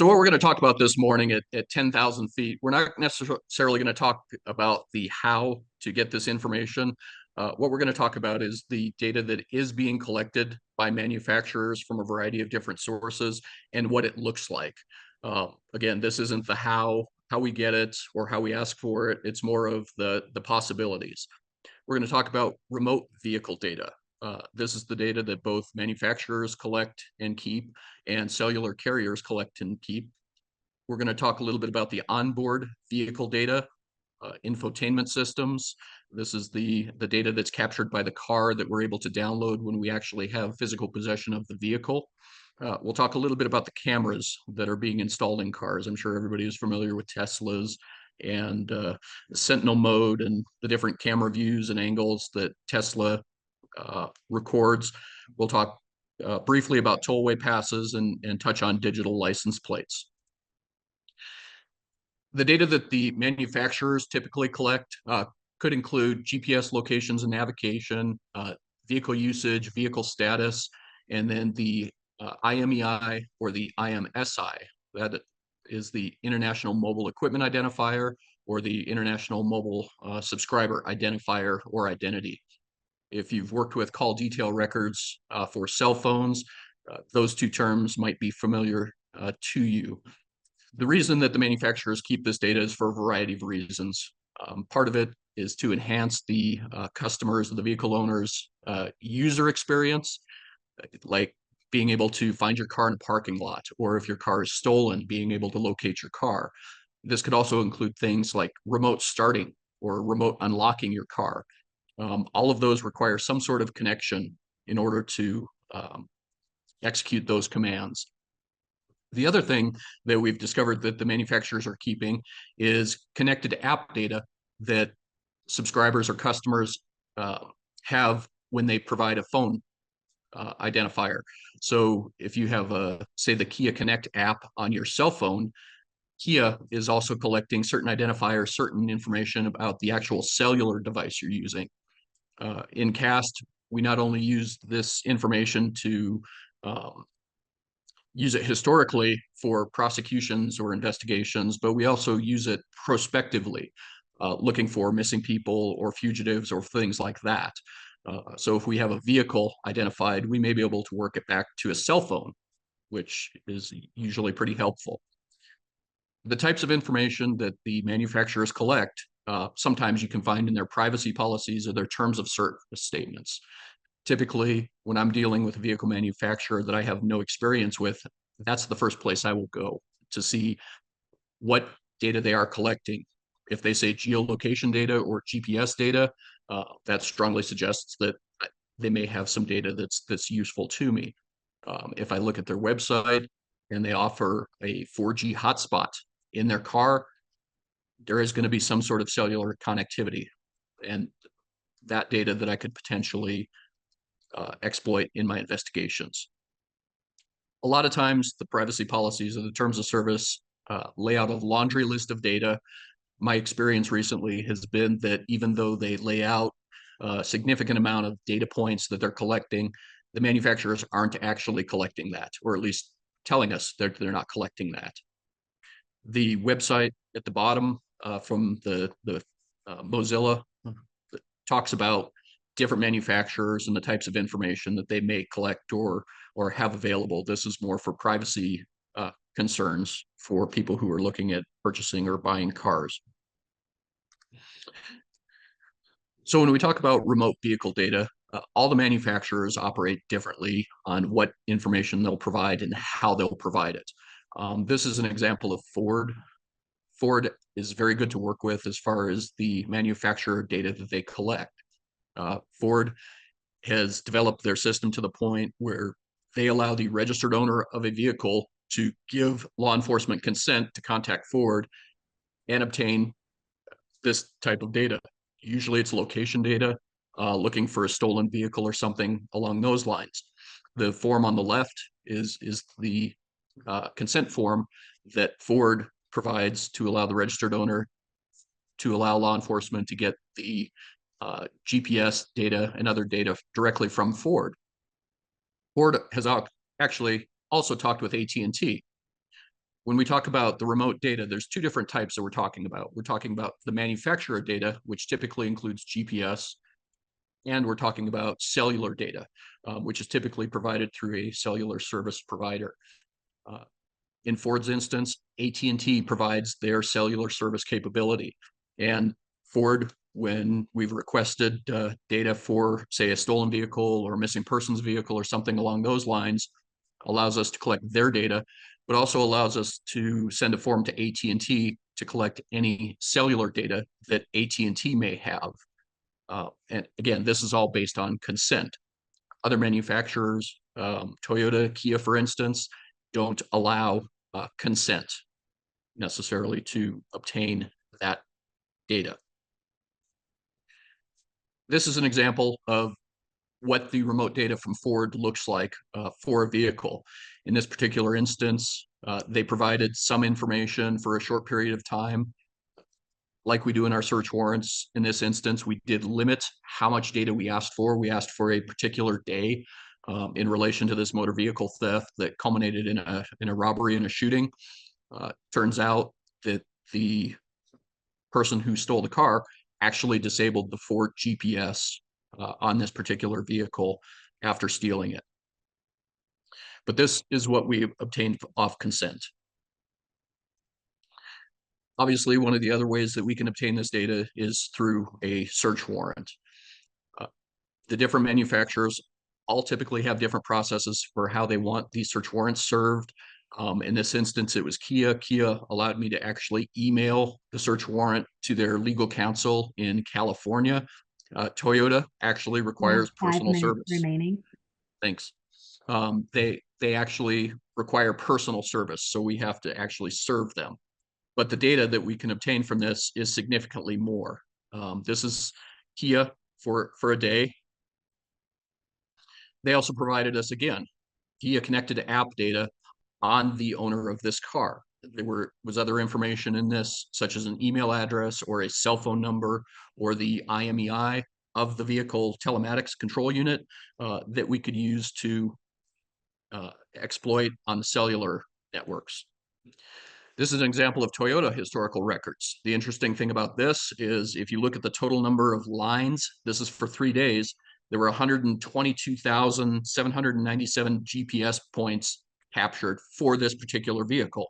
So what we're going to talk about this morning at 10,000 feet, we're not necessarily going to talk about the how to get this information. What we're going to talk about is the data that is being collected by manufacturers from a variety of different sources and what it looks like. Again, this isn't the how we get it or how we ask for it. It's more of the possibilities. We're going to talk about remote vehicle data. This is the data that both manufacturers collect and keep, and cellular carriers collect and keep. We're going to talk a little bit about the onboard vehicle data, infotainment systems. This is the data that's captured by the car that we're able to download when we actually have physical possession of the vehicle. We'll talk a little bit about the cameras that are being installed in cars. I'm sure everybody is familiar with Teslas and Sentinel mode and the different camera views and angles that Tesla records. We'll talk briefly about tollway passes and touch on digital license plates. The data that the manufacturers typically collect could include GPS locations and navigation, vehicle usage, vehicle status, and then the IMEI or the IMSI. That is the International Mobile Equipment Identifier or the International Mobile Subscriber Identifier or Identity. If you've worked with call detail records for cell phones, those two terms might be familiar to you. The reason that the manufacturers keep this data is for a variety of reasons. Part of it is to enhance the customers, the vehicle owners' user experience, like being able to find your car in a parking lot, or if your car is stolen, being able to locate your car. This could also include things like remote starting or remote unlocking your car. All of those require some sort of connection in order to execute those commands. The other thing that we've discovered that the manufacturers are keeping is connected app data that subscribers or customers have when they provide a phone identifier. So if you have, say, the Kia Connect app on your cell phone, Kia is also collecting certain identifiers, certain information about the actual cellular device you're using. In CAST, we not only use this information to use it historically for prosecutions or investigations, but we also use it prospectively, looking for missing people or fugitives or things like that. So if we have a vehicle identified, we may be able to work it back to a cell phone, which is usually pretty helpful. The types of information that the manufacturers collect, sometimes you can find in their privacy policies or their terms of service statements. Typically, when I'm dealing with a vehicle manufacturer that I have no experience with, that's the first place I will go to see what data they are collecting. If they say geolocation data or GPS data, that strongly suggests that they may have some data that's useful to me. If I look at their website and they offer a 4G hotspot in their car, there is going to be some sort of cellular connectivity, and that data that I could potentially exploit in my investigations. A lot of times the privacy policies or the terms of service lay out a laundry list of data. My experience recently has been that even though they lay out a significant amount of data points that they're collecting, the manufacturers aren't actually collecting that, or at least telling us that they're not collecting that. The website at the bottom from the Mozilla talks about different manufacturers and the types of information that they may collect or have available. This is more for privacy concerns for people who are looking at purchasing or buying cars. So when we talk about remote vehicle data, all the manufacturers operate differently on what information they'll provide and how they'll provide it. This is an example of Ford. Ford is very good to work with as far as the manufacturer data that they collect. Ford has developed their system to the point where they allow the registered owner of a vehicle to give law enforcement consent to contact Ford and obtain this type of data. Usually it's location data, looking for a stolen vehicle or something along those lines. The form on the left is the consent form that Ford provides to allow the registered owner to allow law enforcement to get the GPS data and other data directly from Ford. Ford has actually also talked with AT&T. When we talk about the remote data, there's two different types that we're talking about. We're talking about the manufacturer data, which typically includes GPS, and we're talking about cellular data, which is typically provided through a cellular service provider. In Ford's instance, AT&T provides their cellular service capability. And Ford, when we've requested data for, say, a stolen vehicle or a missing persons vehicle or something along those lines, allows us to collect their data, but also allows us to send a form to AT&T to collect any cellular data that AT&T may have. And again, this is all based on consent. Other manufacturers, Toyota, Kia, for instance, don't allow consent necessarily to obtain that data. This is an example of what the remote data from Ford looks like for a vehicle. In this particular instance, they provided some information for a short period of time. Like we do in our search warrants, in this instance, we did limit how much data we asked for. We asked for a particular day in relation to this motor vehicle theft that culminated in a robbery and a shooting. Turns out that the person who stole the car actually disabled the Ford GPS on this particular vehicle after stealing it. But this is what we obtained off consent. Obviously, one of the other ways that we can obtain this data is through a search warrant. The different manufacturers all typically have different processes for how they want these search warrants served. In this instance, it was Kia. Kia allowed me to actually email the search warrant to their legal counsel in California. Toyota actually requires personal service. Remaining. Thanks. They actually require personal service, so we have to actually serve them. But the data that we can obtain from this is significantly more. This is Kia for a day. They also provided us, again, Kia connected to app data on the owner of this car. There was other information in this, such as an email address or a cell phone number or the IMEI of the vehicle telematics control unit that we could use to exploit on the cellular networks. This is an example of Toyota historical records. The interesting thing about this is if you look at the total number of lines, this is for 3 days, there were 122,797 GPS points captured for this particular vehicle.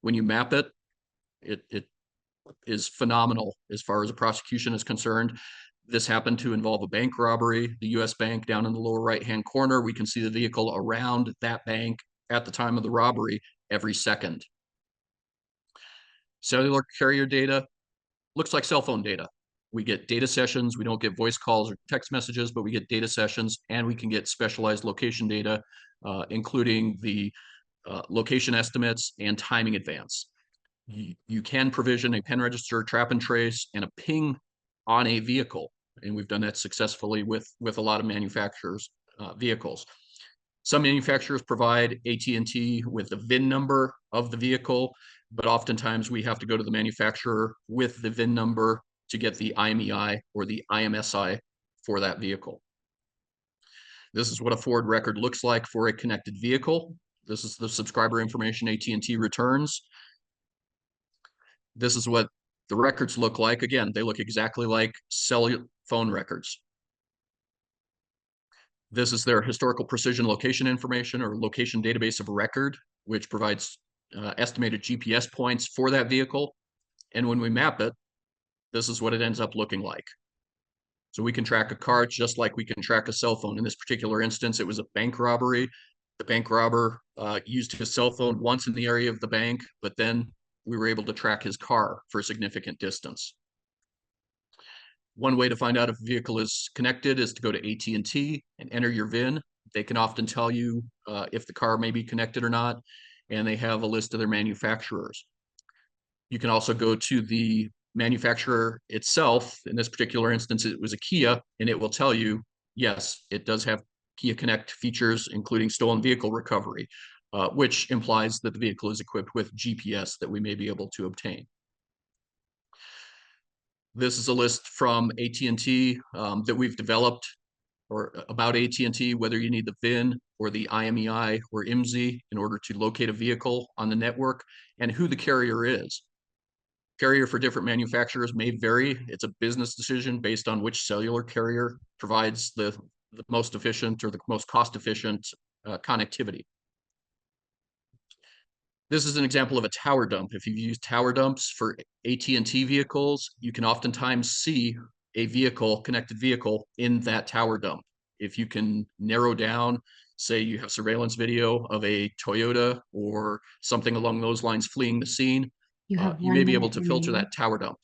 When you map it, it is phenomenal as far as a prosecution is concerned. This happened to involve a bank robbery, the US Bank down in the lower right-hand corner. We can see the vehicle around that bank at the time of the robbery every second. Cellular carrier data looks like cell phone data. We get data sessions. We don't get voice calls or text messages, but we get data sessions, and we can get specialized location data, including the location estimates and timing advance. You can provision a pen register, trap and trace, and a ping on a vehicle, and we've done that successfully with a lot of manufacturers' vehicles. Some manufacturers provide AT&T with the VIN number of the vehicle, but oftentimes we have to go to the manufacturer with the VIN number to get the IMEI or the IMSI for that vehicle. This is what a Ford record looks like for a connected vehicle. This is the subscriber information AT&T returns. This is what the records look like. Again, they look exactly like cell phone records. This is their historical precision location information or location database of record, which provides estimated GPS points for that vehicle. And when we map it, this is what it ends up looking like. So we can track a car just like we can track a cell phone. In this particular instance, it was a bank robbery. The bank robber used his cell phone once in the area of the bank, but then we were able to track his car for a significant distance. One way to find out if a vehicle is connected is to go to AT&T and enter your VIN. They can often tell you if the car may be connected or not, and they have a list of their manufacturers. You can also go to the manufacturer itself. In this particular instance, it was a Kia, and it will tell you, yes, it does have Kia Connect features, including stolen vehicle recovery, which implies that the vehicle is equipped with GPS that we may be able to obtain. This is a list from AT&T that we've developed or about AT&T, whether you need the VIN or the IMEI or IMSI in order to locate a vehicle on the network, and who the carrier is. Carrier for different manufacturers may vary. It's a business decision based on which cellular carrier provides the most efficient or the most cost-efficient connectivity. This is an example of a tower dump. If you've used tower dumps for AT&T vehicles, you can oftentimes see a vehicle, connected vehicle, in that tower dump. If you can narrow down, say you have surveillance video of a Toyota or something along those lines fleeing the scene, You have you may one be able minute to filter remaining. that tower dump.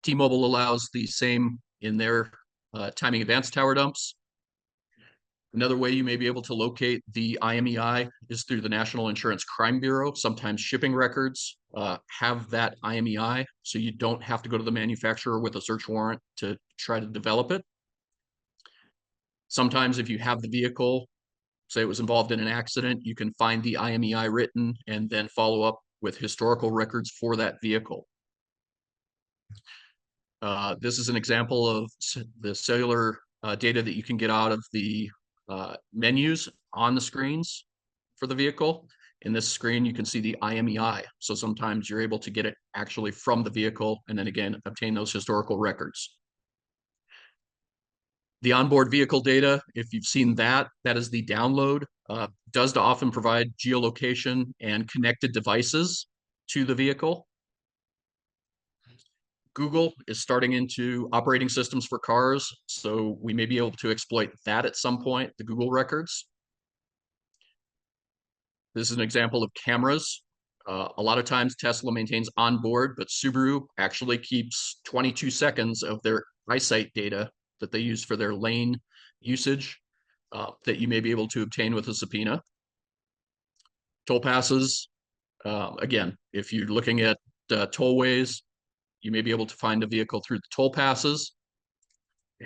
T-Mobile allows the same in their timing advanced tower dumps. Another way you may be able to locate the IMEI is through the National Insurance Crime Bureau. Sometimes shipping records have that IMEI, so you don't have to go to the manufacturer with a search warrant to try to develop it. Sometimes if you have the vehicle, say it was involved in an accident, you can find the IMEI written and then follow up with historical records for that vehicle. This is an example of the cellular data that you can get out of the menus on the screens for the vehicle. In this screen, you can see the IMEI. So sometimes you're able to get it actually from the vehicle and then again, obtain those historical records. The onboard vehicle data, if you've seen that, that is the download, does often provide geolocation and connected devices to the vehicle. Google is starting into operating systems for cars, so we may be able to exploit that at some point, the Google records. This is an example of cameras. A lot of times Tesla maintains onboard, but Subaru actually keeps 22 seconds of their eyesight data that they use for their lane usage that you may be able to obtain with a subpoena. Toll passes, again, if you're looking at tollways, you may be able to find a vehicle through the toll passes.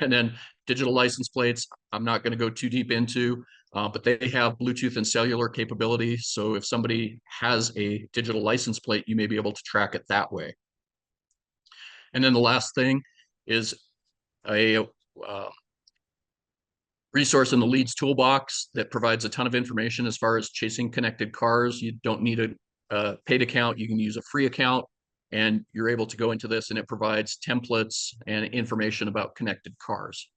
And then digital license plates, I'm not going to go too deep into, but they have Bluetooth and cellular capability. So if somebody has a digital license plate, you may be able to track it that way. And then the last thing is a resource in the Leads toolbox that provides a ton of information as far as chasing connected cars. You don't need a paid account. You can use a free account, and you're able to go into this, and it provides templates and information about connected cars.